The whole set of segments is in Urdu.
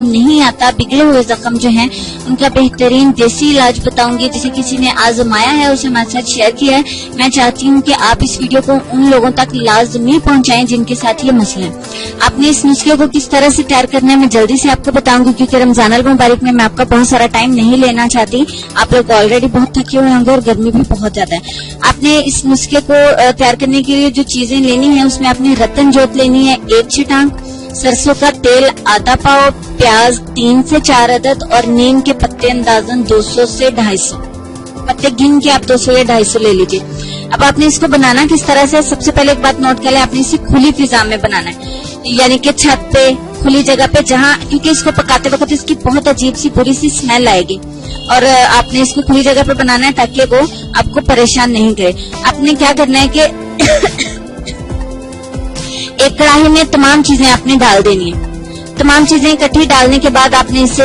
نہیں آتا، بگڑے ہوئے زخم جو ہیں ان کا بہترین دیسی علاج بتاؤں گی جسے کسی نے آزمایا ہے، اسے ہمارے ساتھ شیئر کیا ہے۔ میں چاہتی ہوں کہ آپ اس ویڈیو کو ان لوگوں تک لازمی پہنچائیں جن کے ساتھ یہ مسئلہ ہے۔ آپ نے اس نسخے کو کس طرح سے تیار کرنا ہے میں جلدی سے آپ کو بتاؤں گی، کیونکہ رمضان المبارک میں آپ کا بہت سارا ٹائم نہیں لینا چاہتی۔ آپ لوگ آلریڈی بہت تھکے ہوئے ہوں گے اور گرمی بھی بہت زیادہ ہے۔ آپ نے اس نسخے کو تیار کرنے کے لیے جو چیزیں لینی ہیں اس میں آپ نے رتن جوت لینی ہے 1 چھٹانک، سرسوں کا تیل آدھا پاؤ، پیاز 3 سے 4 عدد اور نیم کے پتے اندازن 200 سے 250 پتے گن کے آپ 200 یا 250 لے لیجئے۔ اب آپ نے اس کو بنانا کس طرح سے، سب سے پہلے ایک بات نوٹ کر لیں، آپ نے اسے کھلی فضا میں بنانا ہے، یعنی کہ چھت پہ، کھلی جگہ پہ، جہاں کیونکہ اس کو پکاتے وقت اس کی بہت عجیب سی بری سی اسمیل آئے گی، اور آپ نے اس کو کھلی جگہ پہ بنانا ہے تاکہ وہ آپ کو پریشان نہیں کرے۔ آپ نے کیا کرنا ہے کہ ایک کڑاہی میں تمام چیزیں آپ نے ڈال دینی ہے۔ تمام چیزیں اکٹھی ڈالنے کے بعد آپ نے اسے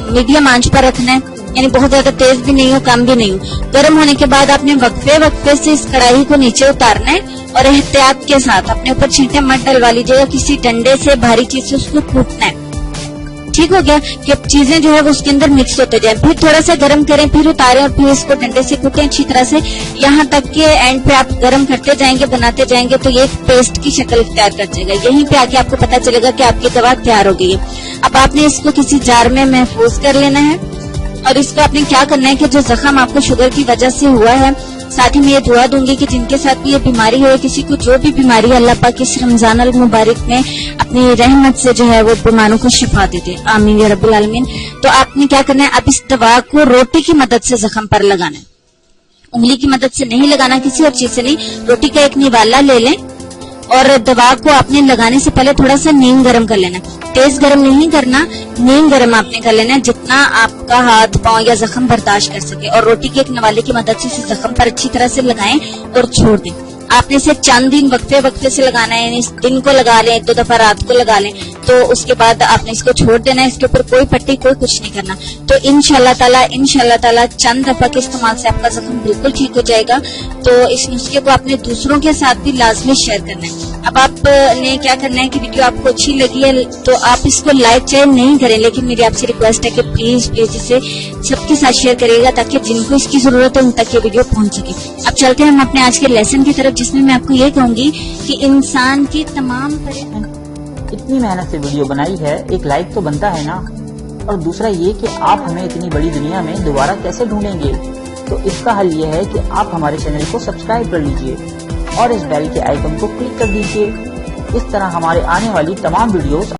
میڈیم آنچ پر رکھنا ہے، یعنی بہت زیادہ تیز بھی نہیں ہو کم بھی نہیں ہو۔ گرم ہونے کے بعد آپ نے وقفے سے اس کڑاہی کو نیچے اتارنا ہے اور احتیاط کے ساتھ اپنے اوپر چھینٹے مت ڈلوا لیجیے گا، کسی ڈنڈے سے بھاری چیز سے اس کو کوٹنا ہے۔ ٹھیک ہو گیا کہ چیزیں جو ہے وہ اس کے اندر مکس ہوتے جائیں، پھر تھوڑا سا گرم کریں، پھر اتاریں اور پھر اس کو ڈنڈے سے کوٹیں اچھی طرح سے، یہاں تک کہ اینڈ پہ آپ گرم کرتے جائیں گے، بناتے جائیں گے تو یہ ایک پیسٹ کی شکل اختیار کر جائے گا۔ یہیں پہ آ کے آپ کو پتا چلے گا کہ آپ کی دوا تیار ہو گئی ہے۔ اب آپ نے اس کو کسی جار میں محفوظ کر لینا ہے، اور اس کو آپ نے کیا کرنا ہے کہ جو زخم آپ کو شوگر کی وجہ سے ہوا ہے، ساتھ ہی میں یہ دعا دوں گی کہ جن کے ساتھ بھی یہ بیماری ہوئے، کسی کو جو بھی بیماری ہے، اللہ پاک اس رمضان المبارک میں اپنی رحمت سے جو ہے وہ بیماروں کو شفا دے دے، آمین یا رب العالمین۔ تو آپ نے کیا کرنا ہے، اب اس دوا کو روٹی کی مدد سے زخم پر لگانا ہے، انگلی کی مدد سے نہیں لگانا، کسی اور چیز سے نہیں، روٹی کا ایک نوالا لے لیں اور دوا کو آپ نے لگانے سے پہلے تھوڑا سا نیم گرم کر لینا، تیز گرم نہیں کرنا، نیم گرم آپ نے کر لینا ہے جتنا آپ کا ہاتھ پاؤں یا زخم برداشت کر سکے، اور روٹی کے ایک نوالے کی مدد سے اسے زخم پر اچھی طرح سے لگائیں اور چھوڑ دیں۔ آپ نے اسے چند دن وقفے سے لگانا ہے، یعنی دن کو لگا لیں، 2 دفعہ رات کو لگا لیں، تو اس کے بعد آپ نے اس کو چھوڑ دینا ہے، اس کے اوپر کوئی پٹی کوئی کچھ نہیں کرنا۔ تو انشاءاللہ تعالی چند دفعہ کے استعمال سے آپ کا زخم بالکل ٹھیک ہو جائے گا۔ تو اس نسخے کو آپ نے دوسروں کے ساتھ بھی لازمی شیئر کرنا ہے۔ اب آپ نے کیا کرنا ہے کہ ویڈیو آپ کو اچھی لگی ہے تو آپ اس کو لائک چاہے نہیں کریں، لیکن میری آپ سے ریکویسٹ ہے کہ پلیز اسے سب کے ساتھ شیئر کرے گا تاکہ جن کو اس کی ضرورت ہے ان تک یہ ویڈیو پہنچ سکے۔ اب چلتے ہیں ہم اپنے آج کے لیسن کی طرف، جس میں میں آپ کو یہ کہوں گی کہ انسان کی تمام اتنی محنت سے ویڈیو بنائی ہے، ایک لائک تو بنتا ہے نا، اور دوسرا یہ کہ آپ ہمیں اتنی بڑی دنیا میں دوبارہ کیسے ڈھونڈیں گے؟ تو اس کا حل یہ ہے کہ آپ ہمارے چینل کو سبسکرائب کر لیجئے اور اس بیل کے آئیکن کو کلک کر دیجئے۔ اس طرح ہمارے آنے والی تمام ویڈیوز